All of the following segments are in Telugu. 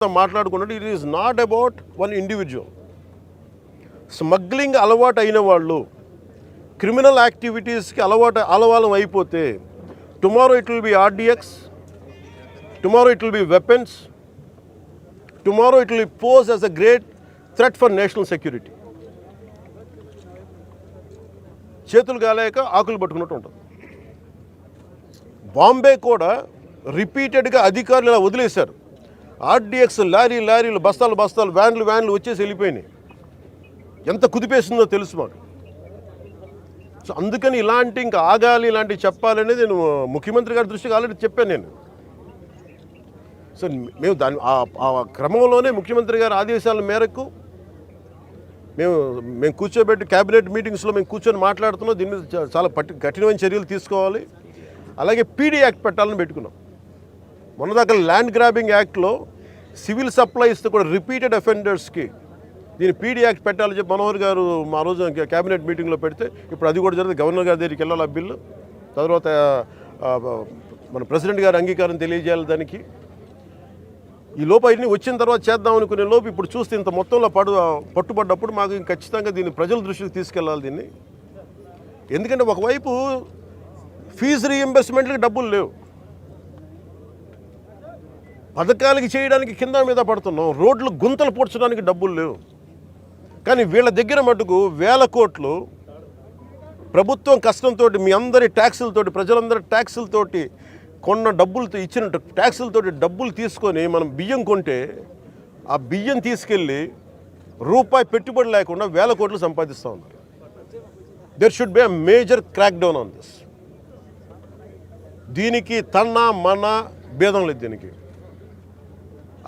మాట్లాడుకున్నట్టు it is not about one individual. Smuggling అలవాటు అయిన వాళ్ళు క్రిమినల్ యాక్టివిటీస్కి అలవాలం అయిపోతే tomorrow it will be RDX, tomorrow it will be weapons, tomorrow it will pose as a great threat for national security. చేతులు కాలేక ఆకులు పట్టుకున్నట్టు ఉంటుంది. బాంబే కూడా రిపీటెడ్గా అధికారులు ఇలా వదిలేశారు. ఆర్డిఎక్స్ లారీలు బస్తాలు వ్యాన్లు వచ్చేసి వెళ్ళిపోయినాయి. ఎంత కుదిపేసిందో తెలుసు మాకు. సో అందుకని ఇలాంటి ఇంకా ఆగాలి, ఇలాంటివి చెప్పాలనేది నేను ముఖ్యమంత్రి గారి దృష్టికి ఆల్రెడీ చెప్పాను నేను. సో మేము ఆ క్రమంలోనే ముఖ్యమంత్రి గారి ఆదేశాల మేరకు మేము కూర్చోబెట్టి క్యాబినెట్ మీటింగ్స్లో మేము కూర్చొని మాట్లాడుతున్నాం. దీని మీద చాలా కఠినమైన చర్యలు తీసుకోవాలి. అలాగే పీడీ యాక్ట్ పెట్టాలని పెట్టుకున్నాం. మొన్నదాకా ల్యాండ్ గ్రాబింగ్ యాక్ట్లో సివిల్ సప్లైస్తో కూడా రిపీటెడ్ అఫెండర్స్కి దీన్ని పీడీ యాక్ట్ పెట్టాలని చెప్పి మనోహర్ గారు మా రోజు క్యాబినెట్ మీటింగ్లో పెడితే ఇప్పుడు అది కూడా జరిగింది. గవర్నర్ గారి దగ్గరికి వెళ్ళాలి ఆ బిల్లు. తర్వాత మన ప్రెసిడెంట్ గారి అంగీకారం తెలియజేయాలి దానికి. ఈ లోపు అవన్నీ వచ్చిన తర్వాత చేద్దాం అనుకునే లోపు ఇప్పుడు చూస్తే ఇంత మొత్తంలో పట్టుబడ్డప్పుడు మాకు ఖచ్చితంగా దీన్ని ప్రజల దృష్టికి తీసుకెళ్ళాలి దీన్ని. ఎందుకంటే ఒకవైపు ఫీజు రీఎంబర్స్మెంట్లకి డబ్బులు లేవు, పథకాలకి చేయడానికి కింద మీద పడుతున్నాం, రోడ్లు గుంతలు పూడ్చడానికి డబ్బులు లేవు. కానీ వీళ్ళ దగ్గర మటుకు వేల కోట్లు ప్రభుత్వం కష్టంతో మీ అందరి ట్యాక్సులతోటి, ప్రజలందరి ట్యాక్సులతోటి కొన్న డబ్బులతో ఇచ్చిన ట్యాక్సులతోటి డబ్బులు తీసుకొని మనం బియ్యం కొంటే ఆ బియ్యం తీసుకెళ్ళి రూపాయి పెట్టుబడి లేకుండా వేల కోట్లు సంపాదిస్తూ ఉన్నారు. There should be a major crack down on this. దీనికి మన భేదం లేదు. దీనికి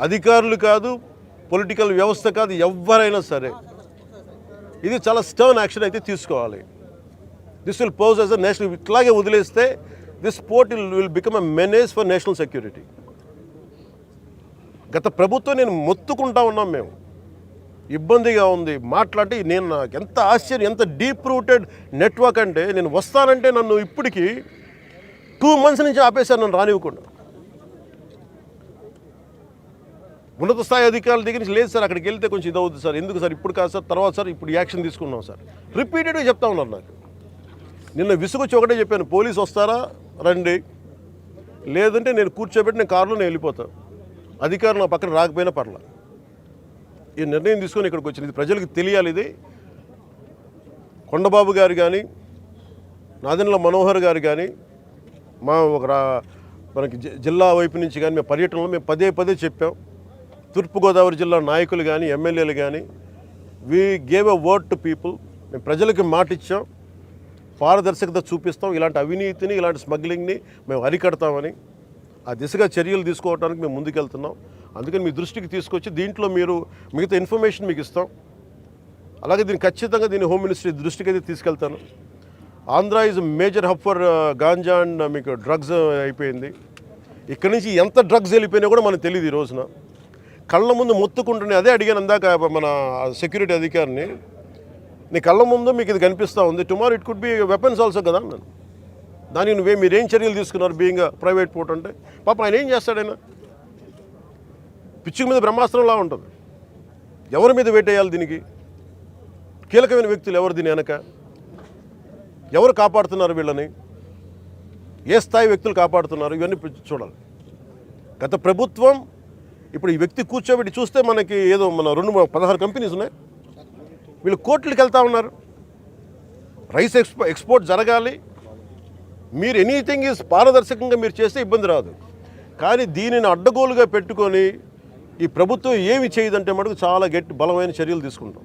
అధికారులు కాదు, పొలిటికల్ వ్యవస్థ కాదు, ఎవరైనా సరే ఇది చాలా స్టర్న్ యాక్షన్ అయితే తీసుకోవాలి. This will pose as a national. ఇట్లాగే వదిలేస్తే this port will become a menace for national security. గత ప్రభుత్వం నేను మొత్తుకుంటా ఉన్నాం మేము, ఇబ్బందిగా ఉంది మాట్లాడితే. నేను నాకు ఎంత ఆశ్చర్యం, ఎంత డీప్ రూటెడ్ నెట్వర్క్ అంటే నేను వస్తానంటే నన్ను ఇప్పటికీ 2 months నుంచి ఆపేశారు, నన్ను రానివ్వకుండా. ఉన్నత స్థాయి అధికారుల దగ్గర నుంచి లేదు సార్, అక్కడికి వెళ్తే కొంచెం ఇది అవుతుంది సార్, ఎందుకు సార్, ఇప్పుడు కాదు సార్, తర్వాత సార్, ఇప్పుడు యాక్షన్ తీసుకున్నాం సార్, రిపీటెడ్గా చెప్తా ఉన్నారు నాకు. నిన్న విసుగొచ్చి ఒకటే చెప్పాను, పోలీసు వస్తారా రండి, లేదంటే నేను కూర్చోబెట్టి నేను కారులో నేను వెళ్ళిపోతాను, అధికారులు నా పక్కన రాకపోయినా పర్లా. ఈ నిర్ణయం తీసుకొని ఇక్కడికి వచ్చింది. ఇది ప్రజలకు తెలియాలి. ఇది కొండబాబు గారు కానీ, నాదెండ్ల మనోహర్ గారు కానీ, మనకి జిల్లా వైపు నుంచి కానీ మేము పర్యటనలో మేము పదే చెప్పాం. తూర్పుగోదావరి జిల్లా నాయకులు కానీ, ఎమ్మెల్యేలు కానీ, we gave a word to people. మేము ప్రజలకి మాట ఇచ్చాం, పారదర్శకత చూపిస్తాం, ఇలాంటి అవినీతిని, ఇలాంటి స్మగ్లింగ్ని మేము అరికడతామని. ఆ దిశగా చర్యలు తీసుకోవడానికి మేము ముందుకెళ్తున్నాం. అందుకని మీ దృష్టికి తీసుకొచ్చి దీంట్లో మీరు మిగతా ఇన్ఫర్మేషన్ మీకు ఇస్తాం. అలాగే దీన్ని ఖచ్చితంగా హోమ్ మినిస్ట్రీ దృష్టికి అయితే తీసుకెళ్తాను. Andhra is major hub for ganja and మీకు డ్రగ్స్ అయిపోయింది. ఇక్కడి నుంచి ఎంత డ్రగ్స్ వెళ్ళిపోయినా కూడా మనకు తెలియదు. ఈ రోజున కళ్ళ ముందు మొత్తుకుంటున్నాయి. అదే అడిగాను అందాక మన సెక్యూరిటీ అధికారిని, నీ కళ్ళ ముందు మీకు ఇది కనిపిస్తూ ఉంది, tomorrow it could be weapons also కదా అన్నాను. దానికి మీరేం చర్యలు తీసుకున్నారు బీయింగ్ ప్రైవేట్ పోర్ట్ అంటే? పాప ఆయన ఏం చేస్తాడైనా, పిచ్చుకు మీద బ్రహ్మాస్త్రంలా ఉంటుంది. ఎవరి మీద వేటేయాలి దీనికి? కీలకమైన వ్యక్తులు ఎవరు దీని వెనక? ఎవరు కాపాడుతున్నారు వీళ్ళని? ఏ స్థాయి వ్యక్తులు కాపాడుతున్నారు? ఇవన్నీ చూడాలి. గత ప్రభుత్వం ఇప్పుడు ఈ వ్యక్తి కూర్చోబెట్టి చూస్తే మనకి ఏదో మన 16 కంపెనీస్ ఉన్నాయి, వీళ్ళు కోర్టులకు వెళ్తూ ఉన్నారు. రైస్ ఎక్స్పోర్ట్ జరగాలి, మీరు ఎనీథింగ్ ఈజ్ పారదర్శకంగా మీరు చేస్తే ఇబ్బంది రాదు. కానీ దీనిని అడ్డగోలుగా పెట్టుకొని ఈ ప్రభుత్వం ఏమి చేయదంటే మటుకు చాలా బలమైన చర్యలు తీసుకుంటాం.